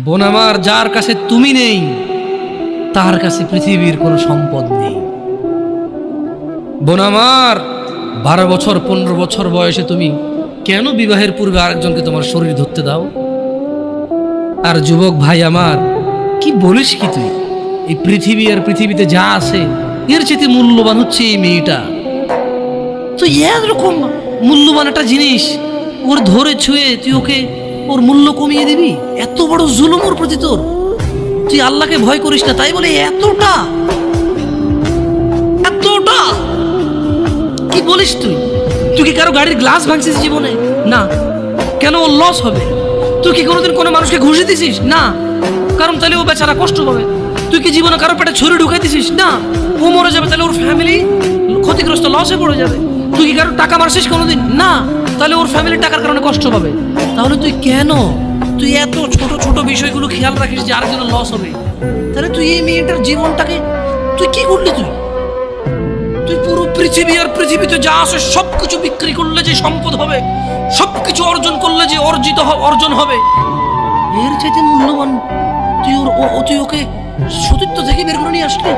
বোন আমার, যার কাছে তুমি নেই তার কাছে পৃথিবীর কোনো সম্পদ নেই। বোন আমার, 12 বছর 15 বছর বয়সে তুমি কেন বিবাহের পূর্বে আরেকজনকে তোমার শরীর ধরতে দাও? আর যুবক ভাই আমার, কি বলিস কি তুই? এই পৃথিবী আর পৃথিবীতে যা আছে এর চেয়ে মূল্যবান হচ্ছে এই মেয়েটা। তো এরকম মূল্যবান একটা জিনিস ওর ধরে ছুঁয়ে তুই ওকে ওর মূল্য কমিয়ে দিবি? এত বড় জুলুম ওর প্রতি তোর! তুই আল্লাহকে ভয় করিস না তাই বলে এতটা এতটা কি বলিস তুই? তুই কি কারো গাড়ির গ্লাস ভাঙছিস জীবনে? না। কেন? ওর লস হবে। তুই কি কোনোদিন কোনো মানুষকে ঘুষি দিছিস? না। কারণ তাহলে ও বেচারা কষ্ট পাবে। তুই কি জীবনে কারো পেটে ছুরি ঢুকাই দিছিস? না। ও মরে যাবে, তাহলে ওর ফ্যামিলি ক্ষতিগ্রস্ত, লসে পড়ে যাবে। তুই কি কারো টাকা মারছিস কোনোদিন? না। তাহলে ওর ফ্যামিলির টাকার কারণে কষ্ট পাবে। তাহলে তুই কেন তুই এত ছোট ছোট বিষয়গুলো খেয়াল রাখিস যে আরেকজনের লস হবে? তাহলে তুই এই মেয়েটার জীবনটাকে তুই কি করলি? তুই পুরো পৃথিবী আর পৃথিবীতে যা আছে সবকিছু বিক্রি করলে যে সম্পদ হবে, সবকিছু অর্জন করলে যে অর্জন হবে, এর চাইতে মূল্যবান তুই ওকে সতীত্ব থেকে বের করে নিয়ে আসলি।